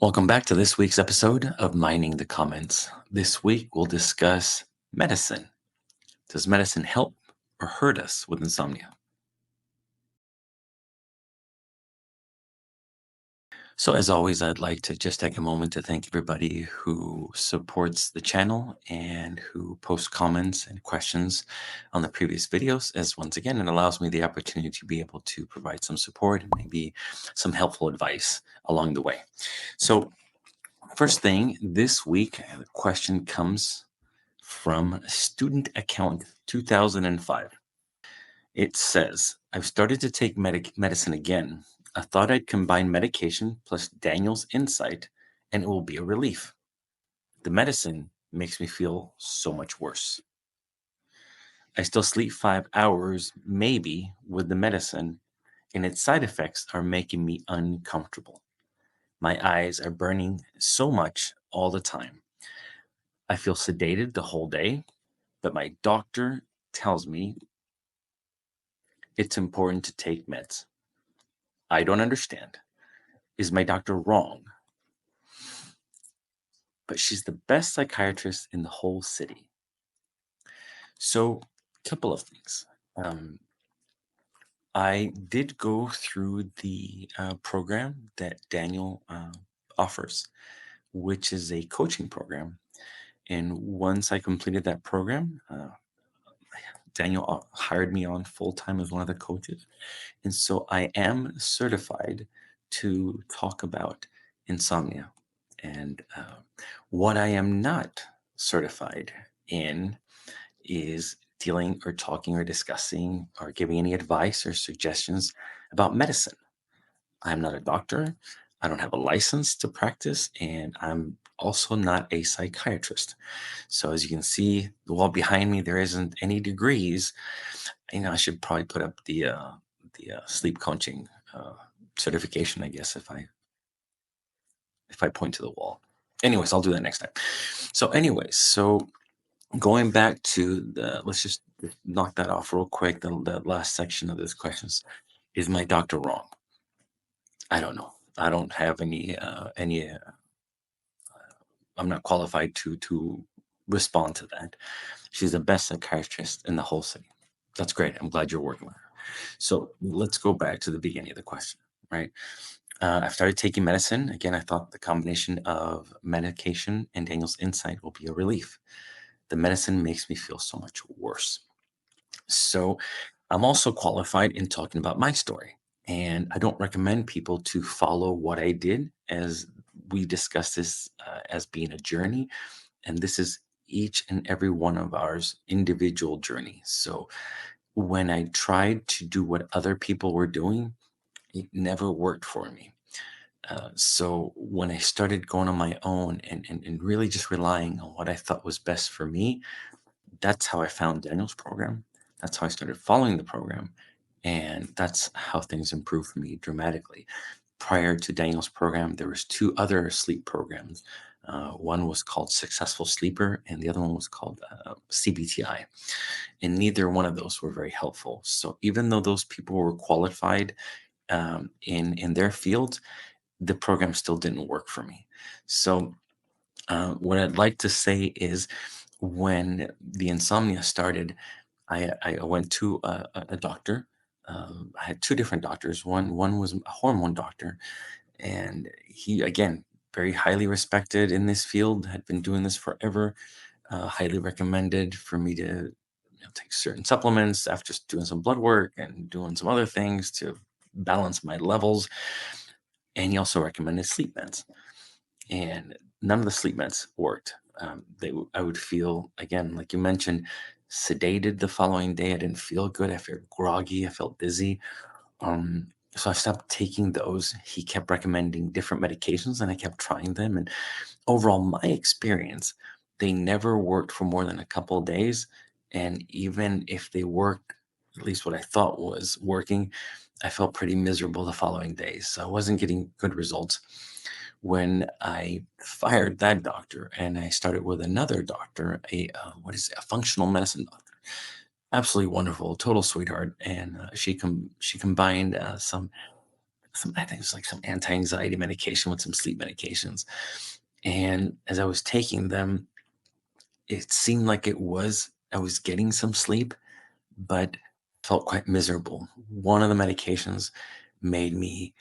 Welcome back to this week's episode of Mining the Comments. This week we'll discuss medicine. Does medicine help or hurt us with insomnia? So, as always, I'd like to just take a moment to thank everybody who supports the channel and who posts comments and questions on the previous videos, as once again, it allows me the opportunity to be able to provide some support and maybe some helpful advice along the way. So, first thing this week, the question comes from Student Account 2005. It says, I've started to take medicine again. I thought I'd combine medication plus Daniel's insight and it will be a relief. The medicine makes me feel so much worse. I still sleep 5 hours, maybe, with the medicine, and its side effects are making me uncomfortable. My eyes are burning so much all the time. I feel sedated the whole day, but my doctor tells me it's important to take meds. I don't understand. Is my doctor wrong? But she's the best psychiatrist in the whole city. So, a couple of things. Um, I did go through the program that Daniel offers, which is a coaching program. And once I completed that program, Daniel hired me on full time as one of the coaches. And so I am certified to talk about insomnia. And what I am not certified in is dealing or talking or discussing or giving any advice or suggestions about medicine. I'm not a doctor. I don't have a license to practice, and I'm also not a psychiatrist. So as you can see, the wall behind me, there isn't any degrees. I should probably put up the sleep coaching certification, I guess, if I point to the wall. Anyways, I'll do that next time. So, anyways, going back to let's just knock that off real quick. The last section of this questions is my doctor wrong? I don't know. I don't have any. I'm not qualified to respond to that. She's the best psychiatrist in the whole city. That's great. I'm glad you're working with her. So let's go back to the beginning of the question, right? I started taking medicine. Again, I thought the combination of medication and Daniel's insight will be a relief. The medicine makes me feel so much worse. So I'm also qualified in talking about my story. And I don't recommend people to follow what I did, as we discussed this as being a journey. And this is each and every one of ours individual journey. So when I tried to do what other people were doing, it never worked for me. So when I started going on my own and really just relying on what I thought was best for me, that's how I found Daniel's program. That's how I started following the program. And that's how things improved for me dramatically. Prior to Daniel's program, there was two other sleep programs. One was called Successful Sleeper, and the other one was called CBT-I. And neither one of those were very helpful. So even though those people were qualified in their field, the program still didn't work for me. So what I'd like to say is, when the insomnia started, I went to a doctor. I had two different doctors. One was a hormone doctor, and he, again, very highly respected in this field, had been doing this forever. Highly recommended for me to take certain supplements after just doing some blood work and doing some other things to balance my levels. And he also recommended sleep meds, and none of the sleep meds worked. I would feel, again, like you mentioned, sedated the following day. I didn't feel good. I felt groggy. I felt dizzy. So I stopped taking those. He kept recommending different medications, and I kept trying them. And overall, my experience, they never worked for more than a couple of days. And even if they worked, at least what I thought was working, I felt pretty miserable the following days. So I wasn't getting good results. When I fired that doctor and I started with another doctor, a functional medicine doctor, absolutely wonderful, total sweetheart, and she combined some I think it was like some anti-anxiety medication with some sleep medications. And as I was taking them, it seemed like I was getting some sleep, but felt quite miserable. One of the medications made me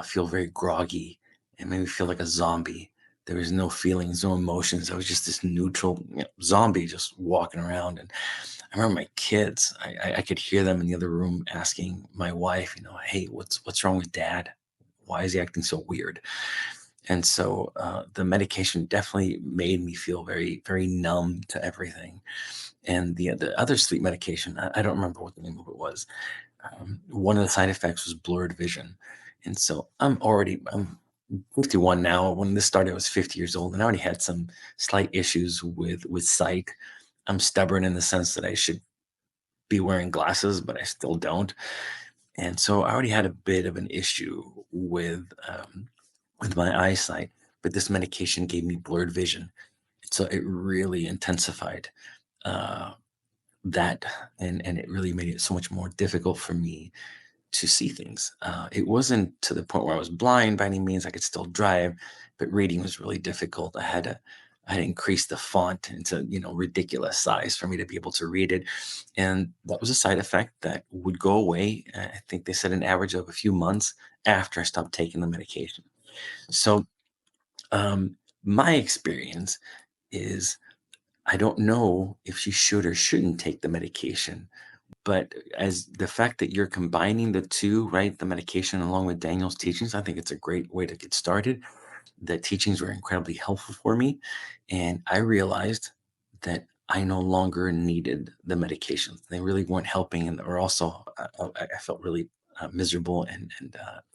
feel very groggy and made me feel like a zombie. There was no feelings, no emotions. I was just this neutral, zombie just walking around. And I remember my kids. I could hear them in the other room asking my wife, "Hey, what's wrong with Dad? Why is he acting so weird?" And so the medication definitely made me feel very, very numb to everything. And the other sleep medication, I don't remember what the name of it was. One of the side effects was blurred vision. And so I'm 51 now. When this started, I was 50 years old, and I already had some slight issues with sight. I'm stubborn in the sense that I should be wearing glasses, but I still don't. And so I already had a bit of an issue with my eyesight, but this medication gave me blurred vision. So it really intensified uh, that, and it really made it so much more difficult for me to see things. It wasn't to the point where I was blind by any means. I could still drive, but reading was really difficult. I had to increase the font into ridiculous size for me to be able to read it, and that was a side effect that would go away. I think they said an average of a few months after I stopped taking the medication. So my experience is I don't know if she should or shouldn't take the medication, but as the fact that you're combining the two, right, the medication along with Daniel's teachings, I think it's a great way to get started. The teachings were incredibly helpful for me. And I realized that I no longer needed the medications. They really weren't helping. And or also, I felt really miserable and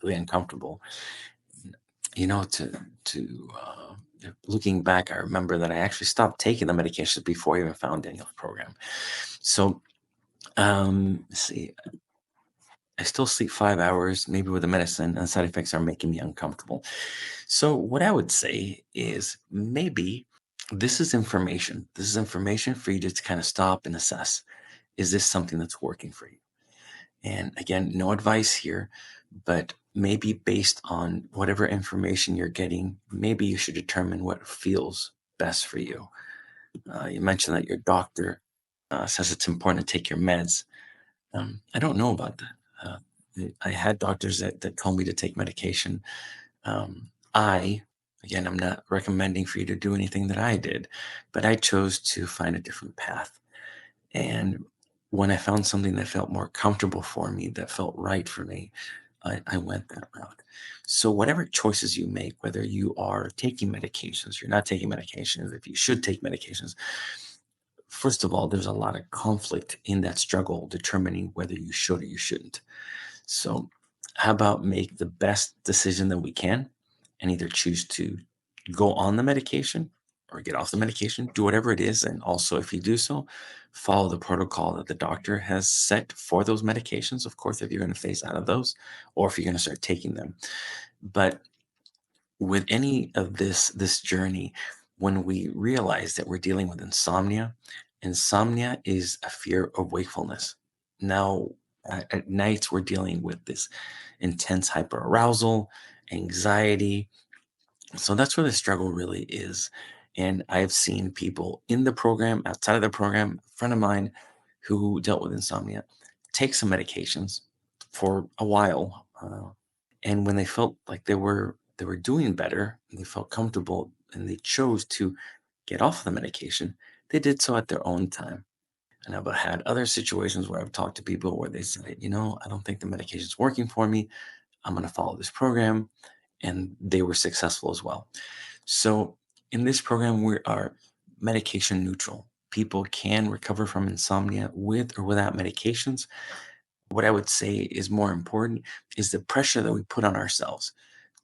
really uncomfortable. Looking back, I remember that I actually stopped taking the medications before I even found Daniel's program. So, let's see. I still sleep 5 hours, maybe with the medicine, and side effects are making me uncomfortable. So, what I would say is maybe this is information. This is information for you to kind of stop and assess. Is this something that's working for you? And again, no advice here, but maybe based on whatever information you're getting, maybe you should determine what feels best for you. You mentioned that your doctor says it's important to take your meds. I don't know about that. I had doctors that told me to take medication. Again, I'm not recommending for you to do anything that I did, but I chose to find a different path. And when I found something that felt more comfortable for me, that felt right for me, I went that route. So, whatever choices you make, whether you are taking medications, you're not taking medications, if you should take medications, first of all, there's a lot of conflict in that struggle determining whether you should or you shouldn't. So, how about make the best decision that we can and either choose to go on the medication or get off the medication, do whatever it is. And also, if you do so, follow the protocol that the doctor has set for those medications. Of course, if you're going to phase out of those or if you're going to start taking them. But with any of this journey, when we realize that we're dealing with insomnia is a fear of wakefulness. Now, at nights, we're dealing with this intense hyperarousal, anxiety. So that's where the struggle really is. And I've seen people in the program, outside of the program, a friend of mine who dealt with insomnia, take some medications for a while. And when they felt like they were doing better, and they felt comfortable, and they chose to get off the medication, they did so at their own time. And I've had other situations where I've talked to people where they say, I don't think the medication is working for me. I'm going to follow this program. And they were successful as well. So in this program, we are medication neutral. People can recover from insomnia with or without medications. What I would say is more important is the pressure that we put on ourselves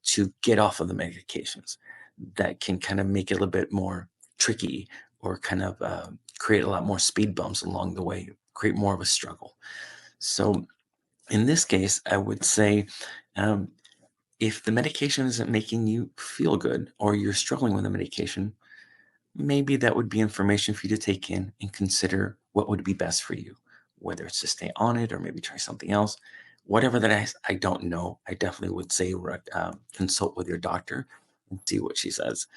to get off of the medications that can kind of make it a little bit more tricky or kind of create a lot more speed bumps along the way, create more of a struggle. So in this case, I would say um, if the medication isn't making you feel good or you're struggling with the medication, maybe that would be information for you to take in and consider what would be best for you, whether it's to stay on it or maybe try something else. Whatever that I don't know. I definitely would say consult with your doctor and see what she says.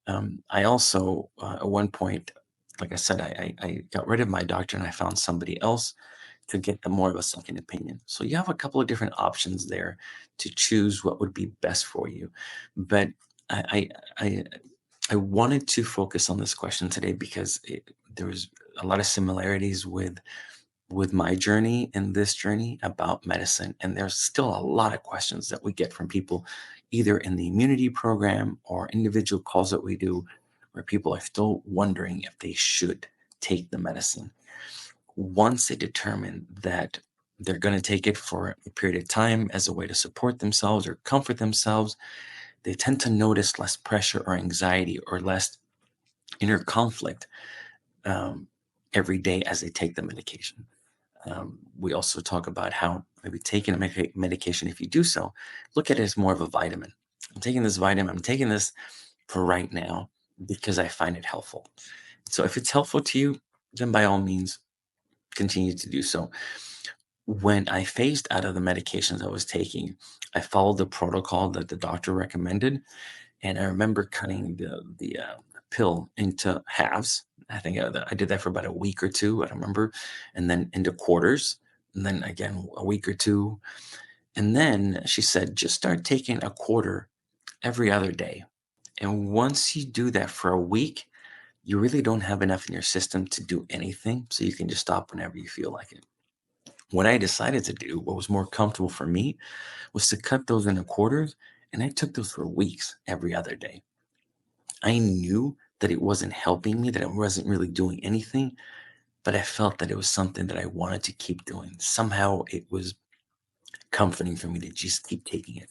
I also, at one point, like I said, I got rid of my doctor and I found somebody else to get the more of a second opinion. So you have a couple of different options there to choose what would be best for you. But I I I, I wanted to focus on this question today because there was a lot of similarities with my journey and this journey about medicine. And there's still a lot of questions that we get from people, either in the immunity program or individual calls that we do, where people are still wondering if they should take the medicine. Once they determine that they're going to take it for a period of time as a way to support themselves or comfort themselves, they tend to notice less pressure or anxiety or less inner conflict um, every day as they take the medication. We also talk about how maybe taking a medication, if you do so, look at it as more of a vitamin. I'm taking this vitamin, I'm taking this for right now because I find it helpful. So if it's helpful to you, then by all means, continue to do so. When I phased out of the medications I was taking, I followed the protocol that the doctor recommended. And I remember cutting the pill into halves. I think I did that for about a week or two, I don't remember, and then into quarters, and then again a week or two. And then she said, just start taking a quarter every other day. And once you do that for a week, you really don't have enough in your system to do anything. So you can just stop whenever you feel like it. What I decided to do, what was more comfortable for me, was to cut those into quarters. And I took those for weeks every other day. I knew that it wasn't helping me, that it wasn't really doing anything, but I felt that it was something that I wanted to keep doing. Somehow it was comforting for me to just keep taking it.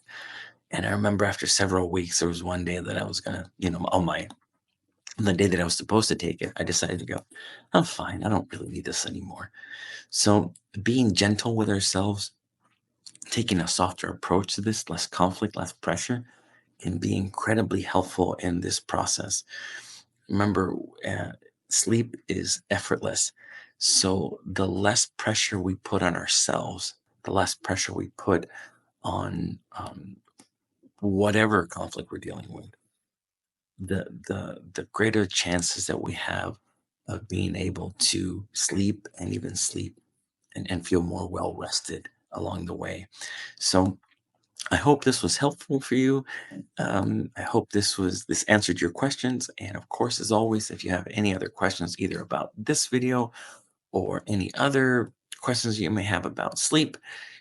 And I remember after several weeks, there was one day that I was gonna, on the day that I was supposed to take it, I decided to go, I'm fine. I don't really need this anymore. So being gentle with ourselves, taking a softer approach to this, less conflict, less pressure, can be incredibly helpful in this process. Remember, uh, sleep is effortless. So the less pressure we put on ourselves, the less pressure we put on whatever conflict we're dealing with, the greater chances that we have of being able to sleep and even sleep and feel more well rested along the way. So I hope this was helpful for you. I hope this answered your questions. And of course, as always, if you have any other questions, either about this video or any other questions you may have about sleep,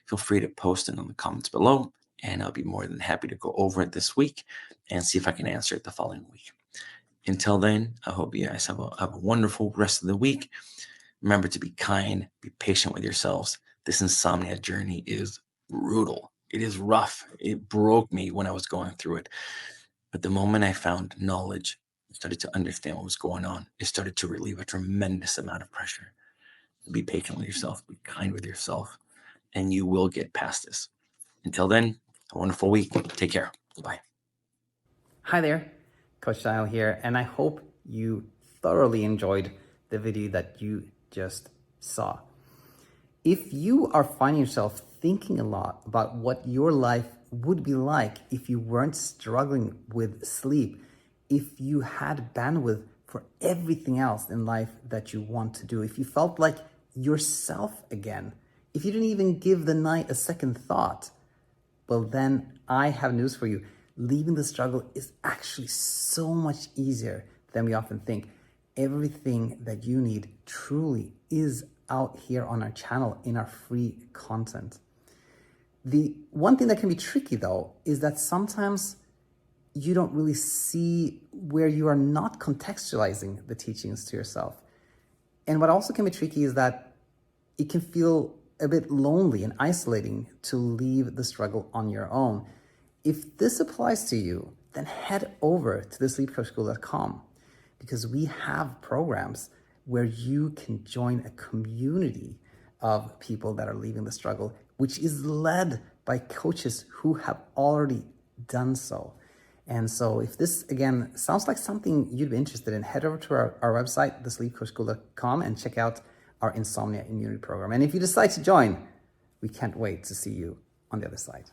feel free to post it in the comments below. And I'll be more than happy to go over it this week and see if I can answer it the following week. Until then, I hope you guys have a wonderful rest of the week. Remember to be kind, be patient with yourselves. This insomnia journey is brutal. It is rough. It broke me when I was going through it. But the moment I found knowledge, I started to understand what was going on. It started to relieve a tremendous amount of pressure. Be patient with yourself, be kind with yourself, and you will get past this. Until then, a wonderful week. Take care. Bye. Hi there, Coach Style here, and I hope you thoroughly enjoyed the video that you just saw. If you are finding yourself thinking a lot about what your life would be like if you weren't struggling with sleep, if you had bandwidth for everything else in life that you want to do, if you felt like yourself again, if you didn't even give the night a second thought, well, then I have news for you. Leaving the struggle is actually so much easier than we often think. Everything that you need truly is out here on our channel in our free content. The one thing that can be tricky though is that sometimes you don't really see where you are not contextualizing the teachings to yourself. And what also can be tricky is that it can feel a bit lonely and isolating to leave the struggle on your own. If this applies to you, then head over to thesleepcoachschool.com because we have programs where you can join a community of people that are leaving the struggle, which is led by coaches who have already done so. And so if this, again, sounds like something you'd be interested in, head over to our website, thesleepcoachschool.com, and check out our Insomnia Immunity program. And if you decide to join, We can't wait to see you on the other side.